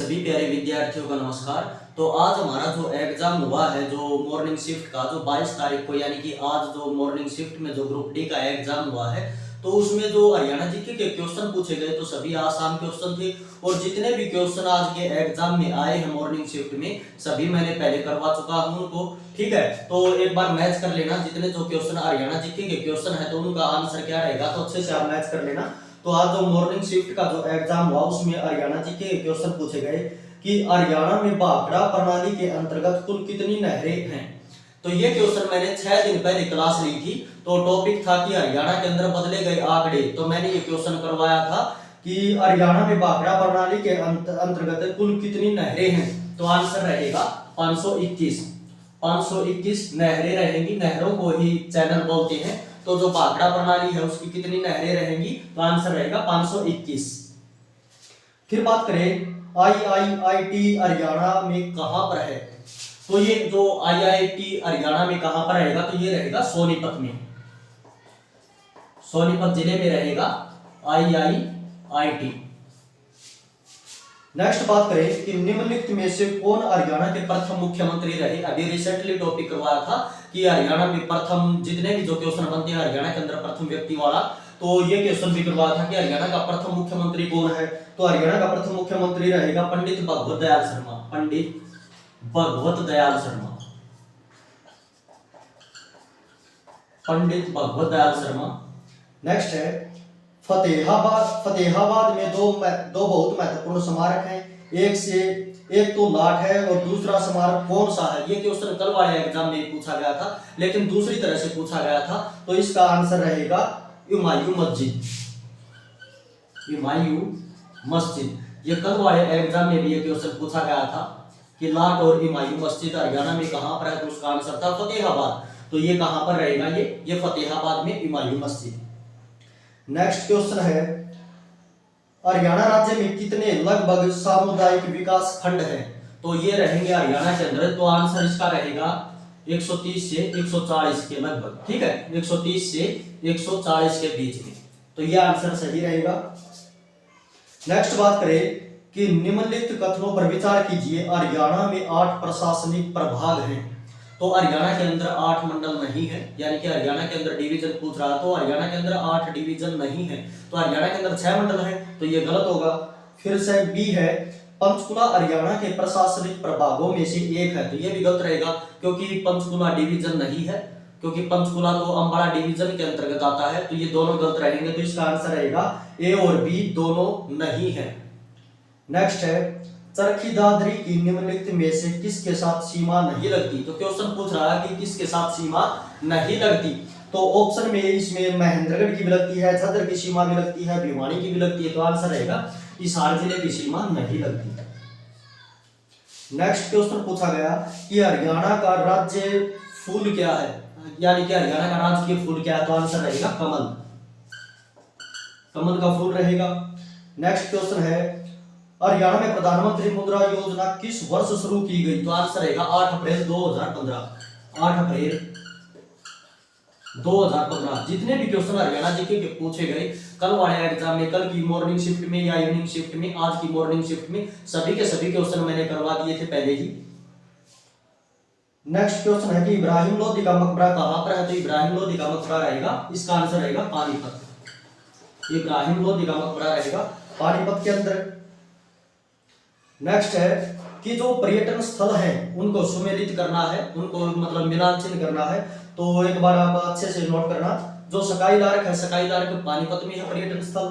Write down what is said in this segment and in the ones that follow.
सभी प्यारे विद्यार्थियों का नमस्कार। तो आज हमारा जो एग्जाम हुआ है जो मॉर्निंग शिफ्ट का जो 22 तारीख को यानी कि आज जो मॉर्निंग शिफ्ट में जो ग्रुप डी का एग्जाम हुआ है तो उसमें जो हरियाणा जीके के क्वेश्चन पूछे गए तो सभी आसान क्वेश्चन थे और जितने भी क्वेश्चन आज के एग्जाम में आए हैं मॉर्निंग शिफ्ट में सभी मैंने पहले करवा चुका हूं उनको। ठीक है, तो एक बार मैच कर लेना जितने जो क्वेश्चन हरियाणा जीके के क्वेश्चन है तो उनका आंसर क्या रहेगा, तो अच्छे से आप मैच कर लेना। तो आज जो मॉर्निंग शिफ्ट का जो एग्जाम हुआ उसमें हरियाणा जीके के क्वेश्चन पूछे गए कि हरियाणा में भाखड़ा प्रणाली के अंतर्गत कुल कितनी नहरें हैं। तो ये क्वेश्चन मैंने 6 दिन पहले क्लास ली थी। तो टॉपिक था कि हरियाणा के अंदर बदले गए आंकड़े। तो मैंने ये क्वेश्चन करवाया था कि हरियाणा में भाखड़ा प्रणाली के अंतर्गत कुल कितनी नहरें हैं। तो आंसर रहेगा 521। 521 नहरें रहेंगी, नहरों को ही चैनल बोलते हैं। तो जो भाखड़ा प्रणाली है उसकी कितनी नहरें रहेंगी, तो आंसर रहेगा 521। फिर बात करें IIIT हरियाणा में कहां पर है। तो ये जो IIT हरियाणा में कहां पर रहेगा, तो ये रहेगा सोनीपत में, सोनीपत जिले में रहेगा IIIT। नेक्स्ट बात करें कि निम्नलिखित में से कौन हरियाणा के प्रथम मुख्यमंत्री रहे। अभी रिसेंटली टॉपिक करवाया था कि हरियाणा में प्रथम जितने भी जो क्वेश्चन बनते हैं हरियाणा के अंदर प्रथम व्यक्ति वाला, तो ये क्वेश्चन भी करवाया था कि हरियाणा का प्रथम मुख्यमंत्री कौन है। तो हरियाणा का प्रथम मुख्यमंत्री रहेगा पंडित भगवत दयाल शर्मा, पंडित भगवत दयाल शर्मा, पंडित भगवत दयाल शर्मा। नेक्स्ट है फतेहाबाद। फतेहाबाद में दो बहुत महत्वपूर्ण स्मारक हैं। एक तो लाट है और दूसरा स्मारक कौन सा है। ये क्वेश्चन कल वाले एग्जाम में पूछा गया था लेकिन दूसरी तरह से पूछा गया था। तो इसका आंसर रहेगा हुमायूं मस्जिद, हुमायूं मस्जिद। ये कल वाले एग्जाम में भी ये क्वेश्चन पूछा गया था कि लाट और हुमायूं मस्जिद हरियाणा में कहां पर है। तो उसका आंसर था फतेहाबाद। तो ये कहां पर रहेगा, ये फतेहाबाद में हुमायूं मस्जिद। नेक्स्ट क्वेश्चन है हरियाणा राज्य में कितने लगभग सामुदायिक विकास खंड हैं। तो ये रहेंगे हरियाणा के अंदर। तो आंसर इसका रहेगा 130 से 140 के लगभग। ठीक है, 130 से 140 के बीच में। तो ये आंसर सही रहेगा। नेक्स्ट बात करें कि निम्नलिखित कथनों पर विचार कीजिए। हरियाणा में 8 प्रशासनिक प्रभाग हैं। तो हरियाणा के अंदर 8 मंडल नहीं है, यानी कि हरियाणा के अंदर डिवीजन पूछ रहा तो हरियाणा के अंदर 8 डिवीजन नहीं है। तो हरियाणा के अंदर 6 मंडल है, तो ये गलत होगा। फिर से बी है पंचकुला हरियाणा के प्रशासनिक प्रभागों में से एक है। तो ये भी गलत रहेगा क्योंकि पंचकुला डिवीजन नहीं है, क्योंकि पंचकुला तो अंबाला डिवीजन के अंतर्गत आता है। तो ये दोनों गलत रहेंगे। तो इसका आंसर रहेगा ए और बी दोनों नहीं है। नेक्स्ट है चरखी दादरी की निम्नलिखित में से किसके साथ सीमा नहीं लगती। तो क्वेश्चन पूछ रहा है कि किसके साथ सीमा नहीं लगती। तो ऑप्शन में इसमें महेंद्रगढ़ की भी लगती है, झज्जर की सीमा भी लगती है, भिवानी की भी लगती है। तो आंसर रहेगा हिसार जिले की सीमा नहीं लगती। नेक्स्ट क्वेश्चन पूछा गया कि हरियाणा का राज्य फूल क्या है, यानी कि हरियाणा का राजकीय फूल क्या है। तो आंसर रहेगा कमल, कमल का फूल रहेगा। नेक्स्ट क्वेश्चन है हरियाणा में प्रधानमंत्री मुद्रा योजना किस वर्ष शुरू की गई। तो आंसर रहेगा 8 अप्रैल 2015। 8 अप्रैल 2015। जितने भी क्वेश्चन हरियाणा जीके के पूछे गए कल वाले एग्जाम में, कल की मॉर्निंग शिफ्ट में या इवनिंग शिफ्ट में, आज की मॉर्निंग शिफ्ट में, सभी के सभी क्वेश्चन मैंने करवा दिए थे पहले ही। नेक्स्ट क्वेश्चन है कि इब्राहिम लोदी का मकबरा कहां पर है। तो इब्राहिम लोदी का मकबरा रहेगा, इसका आंसर रहेगा पानीपत। इब्राहिम लोदी का मकबरा रहेगा पानीपत के अंदर। नेक्स्ट है कि जो पर्यटन स्थल हैं उनको सुमेलित करना है, उनको मतलब मिलान चिन्ह करना है। तो एक बार आप अच्छे से नोट करना। जो स्काई लार्क है, स्काई लार्क पानीपत में है पर्यटन स्थल।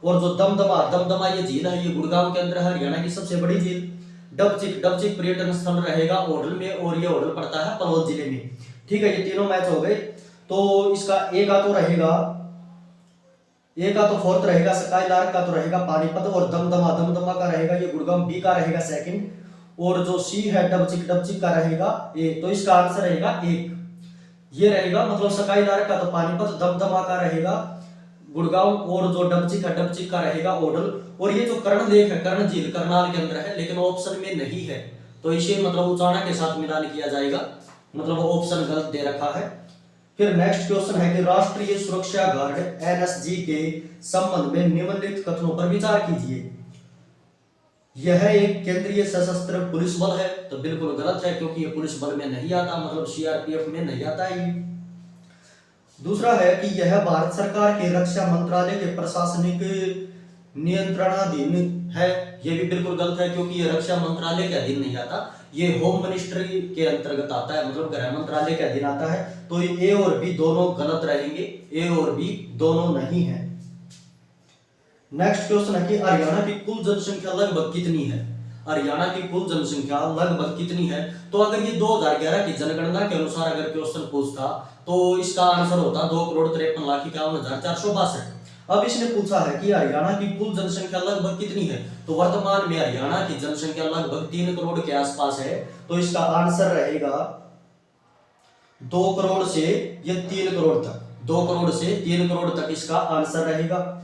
और जो दमदमा, दमदमा ये झील है, ये गुड़गांव के अंदर है, हरियाणा की सबसे बड़ी झील। डबचिक, डबचिक पर्यटन स्थल रहेगा ओडल में, और ये ओडल पड़ता है पलवल जिले में। ठीक है, ये तीनों मैच हो गए। तो इसका ए का तो रहेगा, ए का तो फोर्थ रहेगा, स्काई लार्क का तो रहेगा पानीपत, और दमदमा, दमदमा का रहेगा ये गुड़गांव, बी का रहेगा सेकंड, और जो सी है डबचिक, डबचिक का रहेगा ए। तो इसका आंसर रहेगा 1। ये रहेगा मतलब स्काई लार्क का तो पानीपत, दमदमा का रहेगा गुड़गांव, और जो डबचिक है, डबचिक का रहेगा ओडल। और ये जो कर्ण लेक है, कर्ण झील करनाल के अंदर है, लेकिन ऑप्शन में नहीं है। तो इसे मतलब उचाना के साथ मिलान किया जाएगा, मतलब ऑप्शन गलत दे रखा है। फिर नेक्स्ट क्वेश्चन है कि राष्ट्रीय सुरक्षा गार्ड NSG के संबंध में निम्नलिखित कथनों पर विचार कीजिए। यह एक केंद्रीय सशस्त्र पुलिस बल है, तो बिल्कुल गलत है क्योंकि ये पुलिस बल में नहीं आता, मतलब सीआरपीएफ में नहीं आता है ये। दूसरा है कि यह भारत सरकार के रक्षा मंत्रालय के प्रशासनिक नियंत्रणाधीन है, ये भी बिल्कुल गलत है क्योंकि ये रक्षा मंत्रालय के अधीन नहीं आता, ये होम मिनिस्ट्री के अंतर्गत आता है, मतलब गृह मंत्रालय के अधीन आता है। तो ए और बी दोनों गलत रहेंगे, ए और बी दोनों नहीं है। नेक्स्ट क्वेश्चन है कि हरियाणा की कुल जनसंख्या लगभग कितनी है? हरियाणा की कुल जनसंख्या लगभग कितनी है? तो अगर ये 2011 की जनगणना के अनुसार अगर क्वेश्चन पूछता तो इसका आंसर होता 2,53,51,462। अब इसने पूछा है कि हरियाणा की कुल जनसंख्या लगभग कितनी है, तो वर्तमान में हरियाणा की जनसंख्या लगभग 3 करोड़ के आसपास है, तो इसका आंसर रहेगा 2 करोड़ से ये 3 करोड़ तक, 2 करोड़ से 3 करोड़ तक इसका आंसर रहेगा।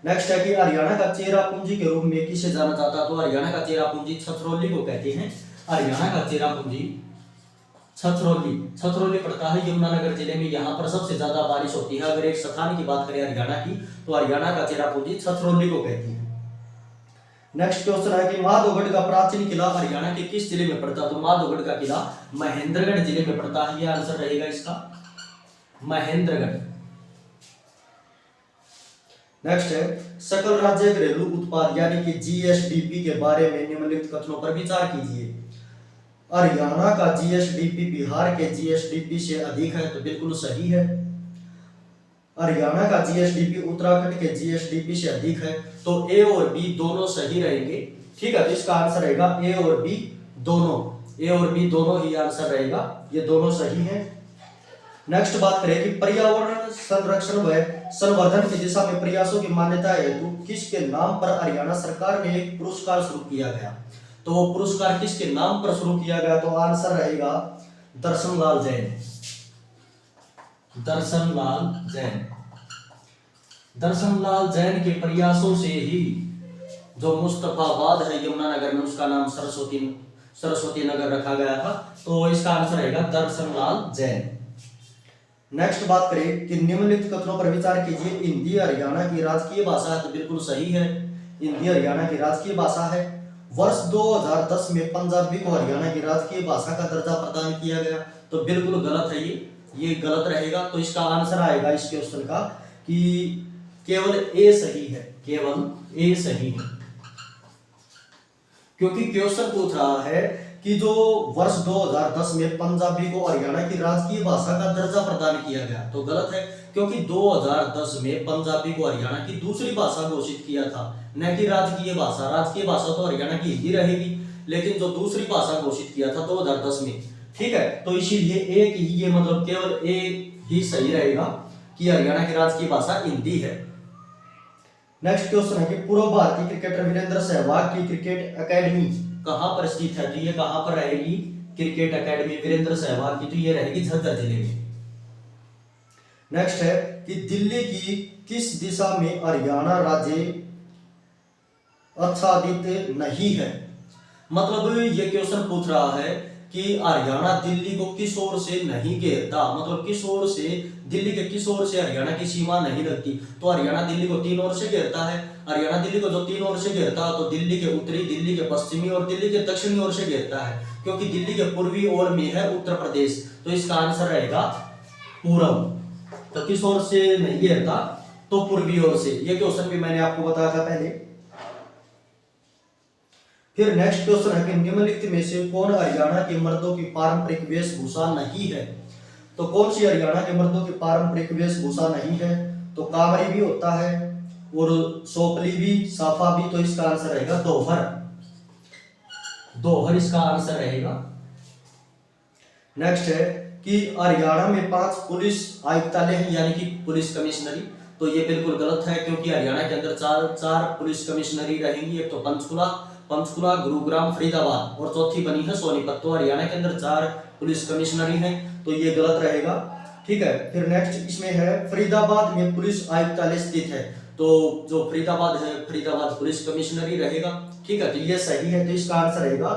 नेक्स्ट है कि हरियाणा का चेरापूंजी के रूप में किसे जाना जाता है? तो हरियाणा का चेरापूंजी छछरौली को कहते हैं। हरियाणा का चेरापूंजी छछरौली पड़ता है यमुनानगर जिले में, यहाँ पर सबसे ज्यादा बारिश होती है। अगर एक स्थान की बात करें हरियाणा की, तो हरियाणा का चेरापूंजी छछरौली को कहती है। नेक्स्ट क्वेश्चन है कि माधोगढ़ का प्राचीन किला हरियाणा के किस जिले में पड़ता है? तो माधोगढ़ का किला महेंद्रगढ़ जिले में पड़ता है, ये आंसर रहेगा इसका महेंद्रगढ़। नेक्स्ट है सकल राज्य घरेलू उत्पाद यानी कि जीएसडीपी के बारे में निम्नलिखित कथनों पर विचार कीजिए। हरियाणा का जीएसडीपी बिहार के जीएसडीपी से अधिक है, तो बिल्कुल सही है। हरियाणा का जीएसडीपी उत्तराखंड के जीएसडीपी से अधिक है, तो ए और बी दोनों सही रहेंगे। ठीक है, तो इसका आंसर रहेगा ए और बी दोनों, ए और बी दोनों ही आंसर रहेगा, ये दोनों सही है। नेक्स्ट बात करें कि पर्यावरण संरक्षण व संवर्धन की दिशा में प्रयासों की मान्यता हेतु किसके नाम पर हरियाणा सरकार ने एक पुरस्कार शुरू किया गया? तो वो पुरस्कार किसके नाम पर शुरू किया गया? तो आंसर रहेगा दर्शनलाल जैन। दर्शनलाल जैन, दर्शनलाल जैन के प्रयासों से ही जो मुस्तफाबाद है यमुनानगर में, उसका नाम सरस्वती नगर रखा गया था, तो इसका आंसर रहेगा दर्शनलाल जैन। नेक्स्ट बात करें कि निम्नलिखित कथनों पर विचार कीजिए। हिंदी हरियाणा की राजकीय भाषा है, तो बिल्कुल सही है, हिंदी हरियाणा की राजकीय भाषा है। वर्ष 2010 में पंजाबी को हरियाणा की राजकीय भाषा का दर्जा प्रदान किया गया, तो बिल्कुल गलत है ये गलत रहेगा। तो इसका आंसर आएगा इस क्वेश्चन का कि केवल ए सही है, केवल ए सही है, क्योंकि क्वेश्चन पूछ रहा है कि जो वर्ष 2010 में पंजाबी को हरियाणा की राजकीय भाषा का दर्जा प्रदान किया गया, तो गलत है क्योंकि 2010 में पंजाबी को हरियाणा की दूसरी भाषा घोषित किया था, न कि राजकीय भाषा। राजकीय भाषा तो हरियाणा की हिंदी रहेगी, लेकिन जो दूसरी भाषा घोषित किया था 2010 में, ठीक है, तो इसीलिए एक ही ये मतलब केवल एक ही सही रहेगा कि हरियाणा की राजकीय भाषा हिंदी है। नेक्स्ट क्वेश्चन है कि पूर्व भारतीय क्रिकेटर वीरेंद्र सहवाग की क्रिकेट एकेडमी कहां पर स्थित है? तो ये कहां पर रहेगी क्रिकेट एकेडमी वीरेंद्र सहवाग की? तो ये रहेगी झज्जर जिले में। नेक्स्ट है कि दिल्ली की किस दिशा में हरियाणा राज्य आच्छादित नहीं है? मतलब ये क्वेश्चन पूछ रहा है कि हरियाणा दिल्ली को किस ओर से नहीं घेरता, मतलब किस ओर से दिल्ली के किस ओर से हरियाणा की सीमा नहीं लगती। तो हरियाणा दिल्ली को 3 ओर से घेरता है। हरियाणा दिल्ली को जो 3 ओर से घेरता है, तो दिल्ली के उत्तरी, दिल्ली के पश्चिमी और दिल्ली के दक्षिणी ओर से घेरता है, क्योंकि दिल्ली के पूर्वी ओर में है उत्तर प्रदेश, तो इसका आंसर रहेगा पूरब। तो किस ओर से नहीं घेरता? तो पूर्वी ओर से। ये क्वेश्चन भी मैंने आपको बताया था पहले। फिर नेक्स्ट क्वेश्चन है कि निम्नलिखित में से कौन हरियाणा के मर्दों की पारंपरिक वेशभूषा नहीं है? तो कौन सी हरियाणा के मर्दों की पारंपरिक वेशभूषा नहीं है? तो कामरी भी होता है और सोपली भी, साफा भी, तो इसका आंसर रहेगा दोहर। दोहर इसका आंसर रहेगा। नेक्स्ट है कि हरियाणा में 5 पुलिस आयुक्तालय हैं यानी कि पुलिस कमिश्नरी, तो ये बिल्कुल गलत है क्योंकि हरियाणा के अंदर चार पुलिस कमिश्नरी रहेंगी। एक तो पंचकुला, गुरुग्राम, फरीदाबाद और चौथी बनी है सोनीपत। तो हरियाणा के अंदर 4 पुलिस कमिश्नरी हैं, तो ये गलत रहेगा। ठीक है, फिर नेक्स्ट इसमें है फरीदाबाद में पुलिस आयुक्तालय स्थित है, तो जो फरीदाबाद है, फरीदाबाद पुलिस कमिश्नरी रहेगा। ठीक है, तो ये सही है, तो इसका आंसर रहेगा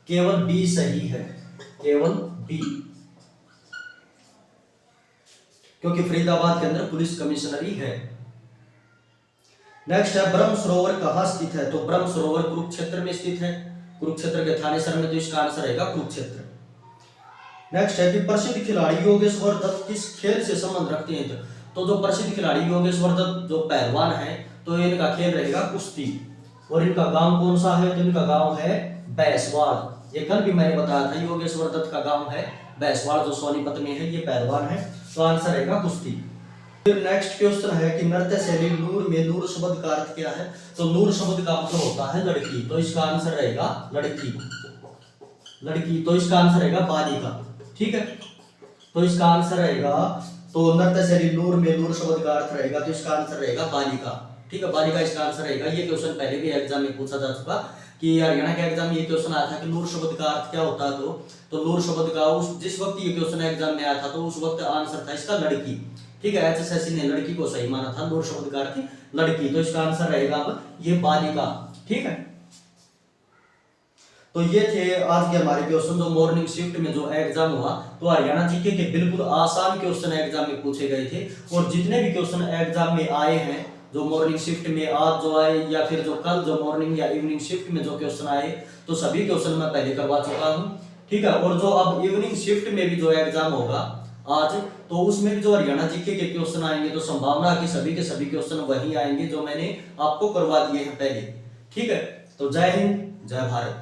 केवल बी सही है, केवल बी, क्योंकि फरीदाबाद के अंदर पुलिस कमिश्नरी है। नेक्स्ट है ब्रह्म सरोवर कहाँ स्थित है, तो ब्रह्म सरोवर कुरुक्षेत्र में स्थित है, कुरुक्षेत्र के थानेसर में, तो इसका आंसर रहेगा कुरुक्षेत्र। नेक्स्ट है कि प्रसिद्ध खिलाड़ी योगेश्वर दत्त किस खेल से संबंध रखते हैं, तो जो प्रसिद्ध खिलाड़ी योगेश्वर दत्त जो पहलवान है, तो इनका खेल रहेगा कुश्ती। और इनका गांव कौन सा है, तो इनका गांव है बैसवाड़। ये कल भी मैंने बताया था, योगेश्वर दत्त का गांव है बैसवाड़ जो सोनीपत में है, ये पहलवान है, तो आंसर रहेगा कुश्ती। फिर नेक्स्ट क्वेश्चन है कि नृत्य शैली नूर में नूर शब्द का अर्थ क्या है, तो नूर शब्द का मतलब होता है लड़की, तो इसका आंसर रहेगा लड़की, लड़की, तो इसका आंसर रहेगा बालिका। ठीक है, तो इसका आंसर रहेगा, तो नृत्य शैली नूर में नूर शब्द का अर्थ रहेगा, तो इसका आंसर रहेगा बालिका। ठीक है, बालिका इसका आंसर रहेगा। ये क्वेश्चन पहले भी एग्जाम में पूछा जा चुका कि हरियाणा के एग्जाम में ये क्वेश्चन आया था कि नूर शब्द का अर्थ क्या होता है, तो नूर शब्द का उस जिस वक्त ये क्वेश्चन एग्जाम में आया था, तो उस वक्त आंसर था इसका लड़की। ठीक है, एचएसएससी ने लड़की को सही माना था, नूर शब्द का अर्थ लड़की, तो इसका आंसर रहेगा अब ये बालिका। ठीक है, तो ये थे आज के हमारे क्वेश्चन जो मॉर्निंग शिफ्ट में जो एग्जाम हुआ, तो हरियाणा जीके के बिल्कुल आसान क्वेश्चन एग्जाम में पूछे गए थे। और जितने भी क्वेश्चन एग्जाम में आए हैं जो मॉर्निंग शिफ्ट में आज जो आए या फिर जो कल जो मॉर्निंग या इवनिंग शिफ्ट में जो क्वेश्चन आए, तो सभी क्वेश्चन मैं पहले करवा चुका हूँ। ठीक है, और जो अब इवनिंग शिफ्ट में भी जो एग्जाम होगा आज, तो उसमें भी जो हरियाणा जीके के क्वेश्चन आएंगे, तो संभावना कि सभी के सभी क्वेश्चन वही आएंगे जो मैंने आपको करवा दिए हैं पहले। ठीक है, तो जय हिंद, जय भारत।